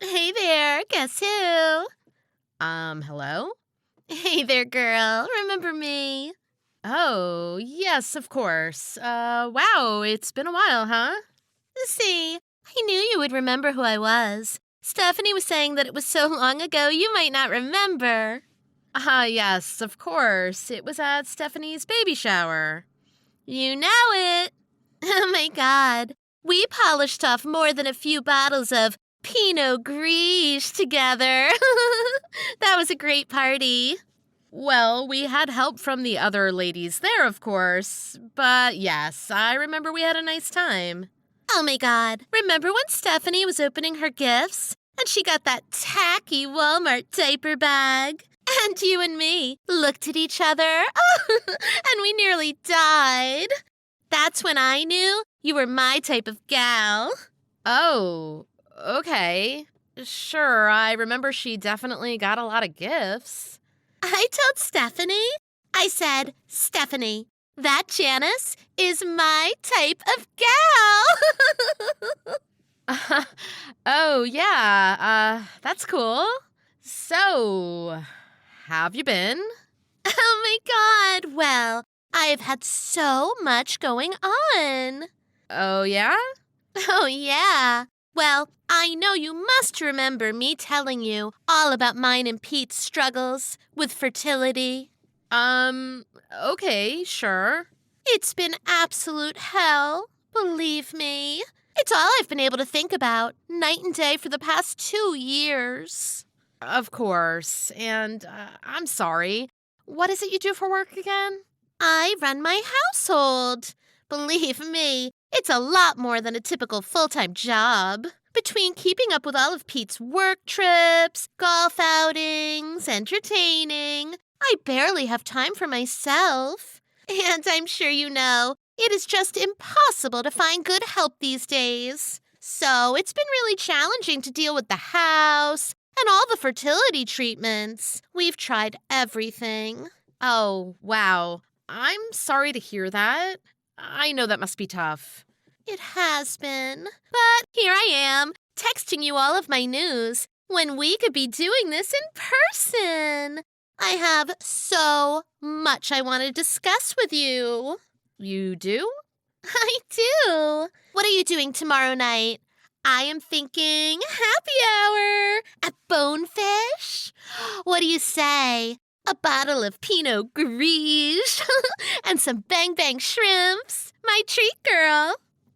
Hey there, guess who? Hello? Hey there, girl. Remember me? Oh, yes, of course. Wow, it's been a while, huh? See, I knew you would remember who I was. Stephanie was saying that it was so long ago you might not remember. Yes, of course. It was at Stephanie's baby shower. You know it. Oh my god. We polished off more than a few bottles of Pinot Gris together. That was a great party. Well, we had help from the other ladies there, of course. But yes, I remember we had a nice time. Oh my god. Remember when Stephanie was opening her gifts and she got that tacky Walmart diaper bag? And you and me looked at each other and we nearly died. That's when I knew you were my type of gal. Oh, okay. Sure, I remember she definitely got a lot of gifts. I told Stephanie, I said, Stephanie, that Janice is my type of gal. Oh, yeah, that's cool. So, have you been? Oh my god. Well, I've had so much going on. Oh, yeah? Oh, yeah. Well, I know you must remember me telling you all about mine and Pete's struggles with fertility. Okay, sure. It's been absolute hell, believe me. It's all I've been able to think about, night and day, for the past 2 years. Of course. And I'm sorry. What is it you do for work again? I run my household. Believe me, it's a lot more than a typical full-time job. Between keeping up with all of Pete's work trips, golf outings, entertaining, I barely have time for myself. And I'm sure you know, it is just impossible to find good help these days. So it's been really challenging to deal with the house and all the fertility treatments. We've tried everything. Oh, wow. I'm sorry to hear that. I know that must be tough. It has been. But here I am, texting you all of my news when we could be doing this in person. I have so much I want to discuss with you. You do? I do. What are you doing tomorrow night? I am thinking happy hour at Bonefish. What do you say? A bottle of Pinot Gris and some Bang Bang shrimps. My treat, girl.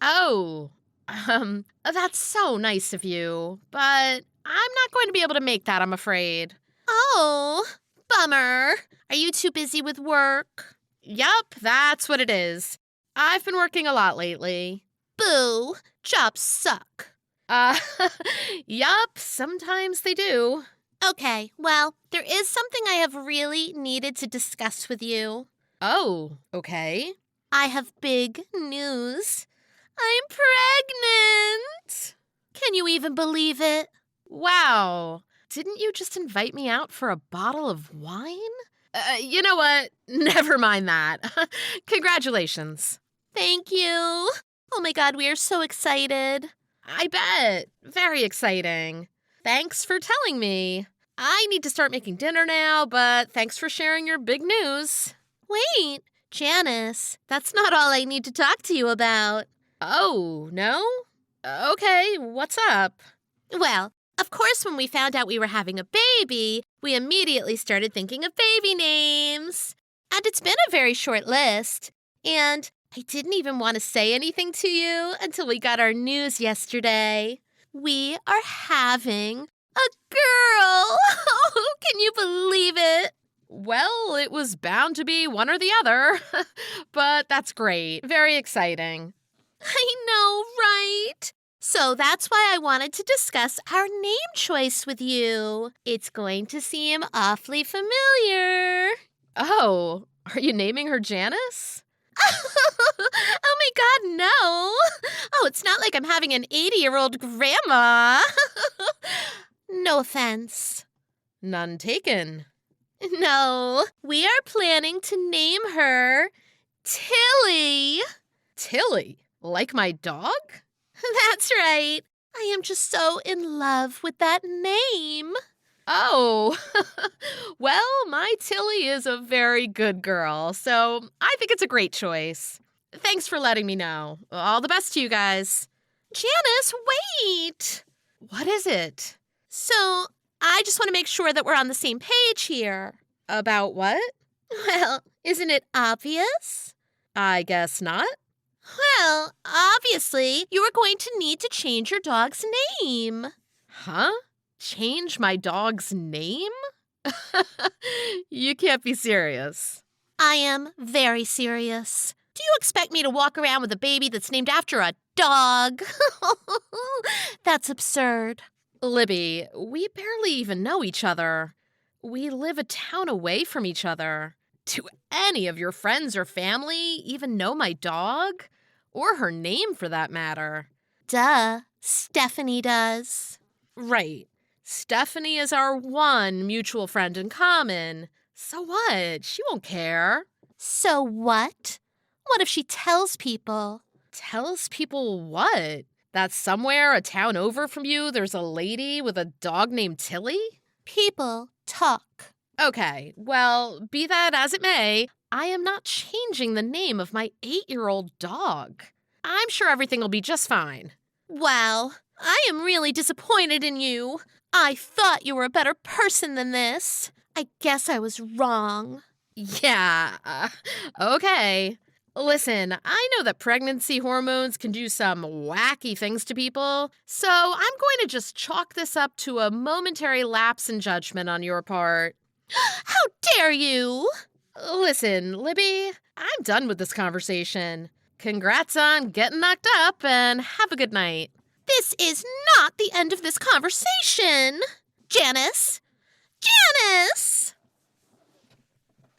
Oh, that's so nice of you. But I'm not going to be able to make that, I'm afraid. Oh, bummer. Are you too busy with work? Yup, that's what it is. I've been working a lot lately. Boo. Jobs suck. Uh, yup, sometimes they do. Okay, well, there is something I have really needed to discuss with you. Oh, okay. I have big news. I'm pregnant! Can you even believe it? Wow. Didn't you just invite me out for a bottle of wine? You know what? Never mind that. Congratulations. Thank you. Oh my god, we are so excited. I bet. Very exciting. Thanks for telling me. I need to start making dinner now, but thanks for sharing your big news. Wait, Janice, that's not all I need to talk to you about. Oh, no? Okay, what's up? Well, of course, when we found out we were having a baby, we immediately started thinking of baby names. And it's been a very short list. And I didn't even want to say anything to you until we got our news yesterday. We are having a girl! Can you believe it? Well, it was bound to be one or the other. But that's great. Very exciting. I know, right? So that's why I wanted to discuss our name choice with you. It's going to seem awfully familiar. Oh, are you naming her Janice? Oh my god, no. Oh, it's not like I'm having an 80-year-old grandma. No offense. None taken. No, we are planning to name her Tilly. Tilly? Like my dog? That's right. I am just so in love with that name. Oh, well, my Tilly is a very good girl, so I think it's a great choice. Thanks for letting me know. All the best to you guys. Janice, wait! What is it? So, I just want to make sure that we're on the same page here. About what? Well, isn't it obvious? I guess not. Well, obviously, you are going to need to change your dog's name. Huh? Change my dog's name? You can't be serious. I am very serious. Do you expect me to walk around with a baby that's named after a dog? That's absurd. Libby, we barely even know each other. We live a town away from each other. Do any of your friends or family even know my dog? Or her name, for that matter? Duh, Stephanie does. Right. Stephanie is our one mutual friend in common. So what? She won't care. So what? What if she tells people? Tells people what? That somewhere a town over from you there's a lady with a dog named Tilly? People talk. Okay, well, be that as it may, I am not changing the name of my 8-year-old dog. I'm sure everything will be just fine. Wow, I am really disappointed in you. I thought you were a better person than this. I guess I was wrong. Yeah, okay. Listen, I know that pregnancy hormones can do some wacky things to people, so I'm going to just chalk this up to a momentary lapse in judgment on your part. How dare you? Listen, Libby, I'm done with this conversation. Congrats on getting knocked up, and have a good night. This is not the end of this conversation. Janice! Janice!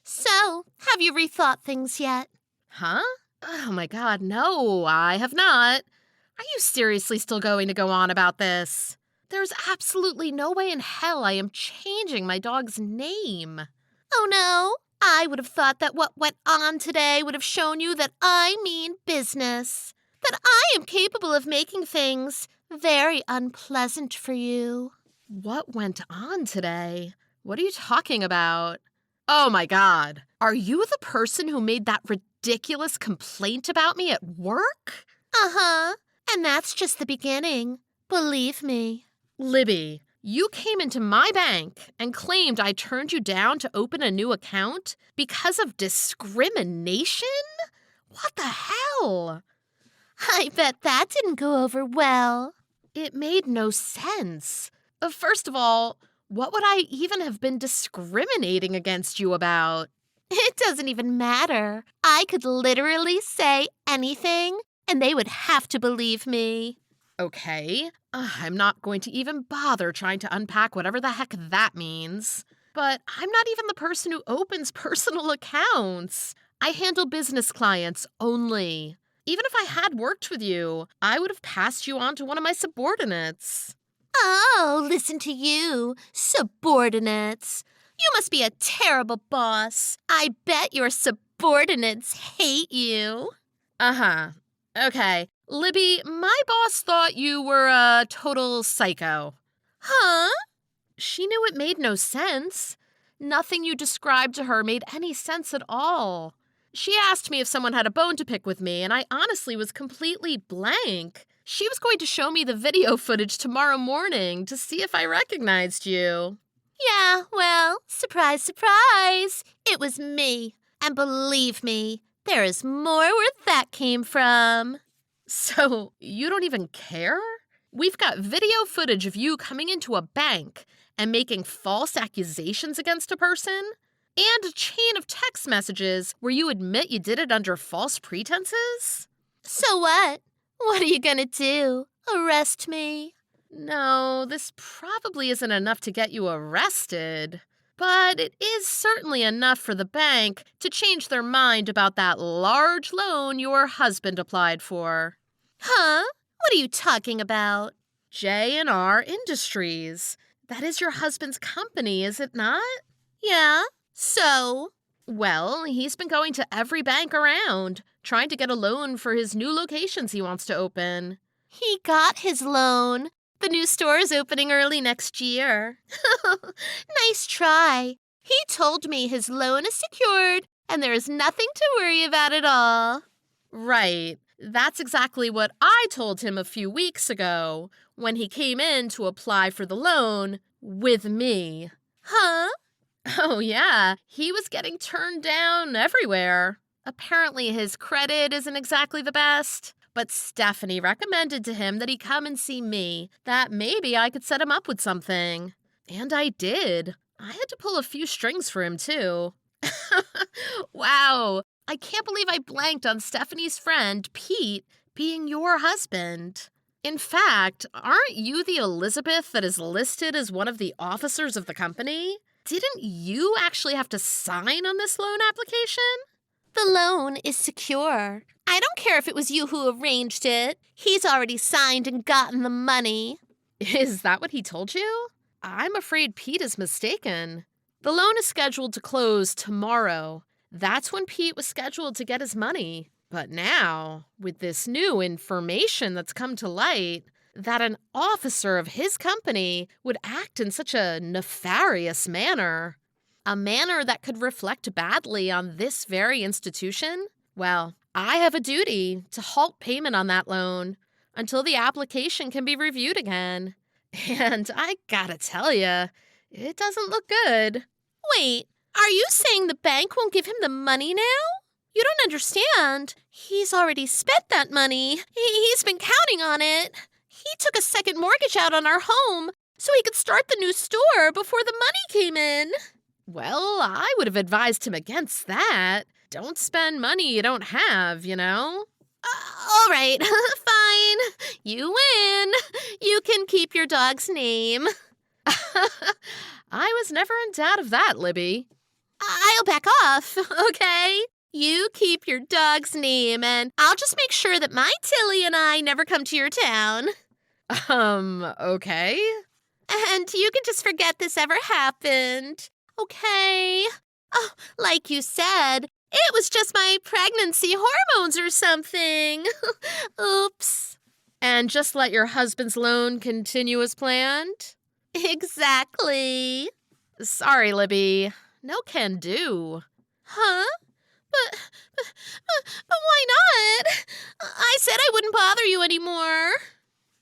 So, have you rethought things yet? Huh? Oh my god, no, I have not. Are you seriously still going to go on about this? There's absolutely no way in hell I am changing my dog's name. Oh no, I would have thought that what went on today would have shown you that I mean business. That I am capable of making things very unpleasant for you. What went on today? What are you talking about? Oh my god, are you the person who made that ridiculous complaint about me at work? Uh-huh, and that's just the beginning. Believe me. Libby, you came into my bank and claimed I turned you down to open a new account because of discrimination? What the hell? I bet that didn't go over well. It made no sense. First of all, what would I even have been discriminating against you about? It doesn't even matter. I could literally say anything, and they would have to believe me. Okay, I'm not going to even bother trying to unpack whatever the heck that means. But I'm not even the person who opens personal accounts. I handle business clients only. Even if I had worked with you, I would have passed you on to one of my subordinates. Oh, listen to you. Subordinates. You must be a terrible boss. I bet your subordinates hate you. Uh-huh. Okay. Libby, my boss thought you were a total psycho. Huh? She knew it made no sense. Nothing you described to her made any sense at all. She asked me if someone had a bone to pick with me, and I honestly was completely blank. She was going to show me the video footage tomorrow morning to see if I recognized you. Yeah, well, surprise, surprise. It was me. And believe me, there is more where that came from. So, you don't even care? We've got video footage of you coming into a bank and making false accusations against a person, and a chain of text messages where you admit you did it under false pretenses? So what? What are you gonna do? Arrest me? No, this probably isn't enough to get you arrested. But it is certainly enough for the bank to change their mind about that large loan your husband applied for. Huh? What are you talking about? J&R Industries. That is your husband's company, is it not? Yeah, so? Well, he's been going to every bank around, trying to get a loan for his new locations he wants to open. He got his loan. The new store is opening early next year. Nice try. He told me his loan is secured and there is nothing to worry about at all. Right. That's exactly what I told him a few weeks ago when he came in to apply for the loan with me. Huh? Oh, yeah. He was getting turned down everywhere. Apparently, his credit isn't exactly the best. But Stephanie recommended to him that he come and see me, that maybe I could set him up with something. And I did. I had to pull a few strings for him, too. Wow. I can't believe I blanked on Stephanie's friend, Pete, being your husband. In fact, aren't you the Elizabeth that is listed as one of the officers of the company? Didn't you actually have to sign on this loan application? The loan is secure. I don't care if it was you who arranged it. He's already signed and gotten the money. Is that what he told you? I'm afraid Pete is mistaken. The loan is scheduled to close tomorrow. That's when Pete was scheduled to get his money. But now, with this new information that's come to light, that an officer of his company would act in such a nefarious manner, a manner that could reflect badly on this very institution, well, I have a duty to halt payment on that loan until the application can be reviewed again. And I gotta tell ya, it doesn't look good. Wait, are you saying the bank won't give him the money now? You don't understand. He's already spent that money. He's been counting on it. He took a second mortgage out on our home so he could start the new store before the money came in. Well, I would have advised him against that. Don't spend money you don't have, you know? All right, fine. You win. You can keep your dog's name. I was never in doubt of that, Libby. I'll back off, okay? You keep your dog's name, and I'll just make sure that my Tilly and I never come to your town. Okay. And you can just forget this ever happened, okay? Oh, like you said, it was just my pregnancy hormones or something. Oops. And just let your husband's loan continue as planned? Exactly. Sorry, Libby. No can do. Huh? But why not? I said I wouldn't bother you anymore.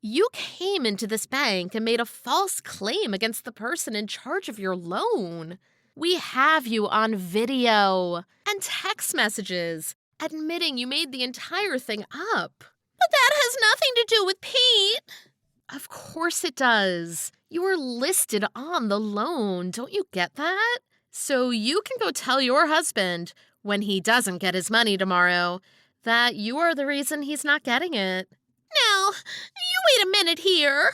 You came into this bank and made a false claim against the person in charge of your loan. We have you on video and text messages admitting you made the entire thing up. But that has nothing to do with Pete. Of course it does. You are listed on the loan. Don't you get that? So you can go tell your husband, when he doesn't get his money tomorrow, that you are the reason he's not getting it. Now, you wait a minute here.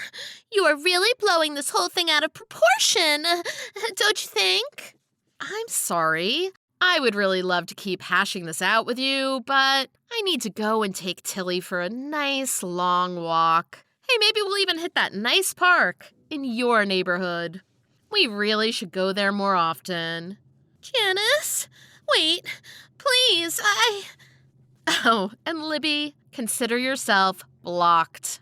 You are really blowing this whole thing out of proportion, don't you think? I'm sorry. I would really love to keep hashing this out with you, but I need to go and take Tilly for a nice long walk. Hey, maybe we'll even hit that nice park in your neighborhood. We really should go there more often. Janice, wait, please, Oh, and Libby, consider yourself blocked.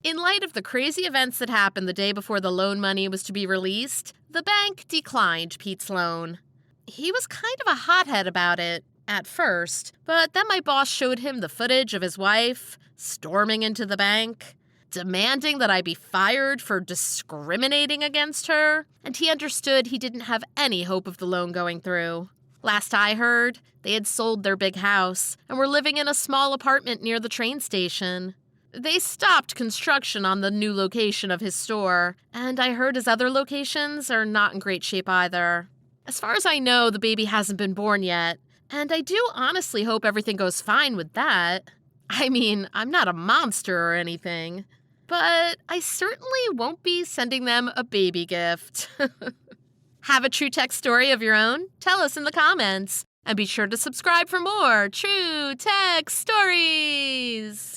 In light of the crazy events that happened the day before the loan money was to be released, the bank declined Pete's loan. He was kind of a hothead about it at first, but then my boss showed him the footage of his wife storming into the bank, demanding that I be fired for discriminating against her, and he understood he didn't have any hope of the loan going through. Last I heard, they had sold their big house and were living in a small apartment near the train station. They stopped construction on the new location of his store, and I heard his other locations are not in great shape either. As far as I know, the baby hasn't been born yet, and I do honestly hope everything goes fine with that. I mean, I'm not a monster or anything, but I certainly won't be sending them a baby gift. Have a true text story of your own? Tell us in the comments. And be sure to subscribe for more true text stories.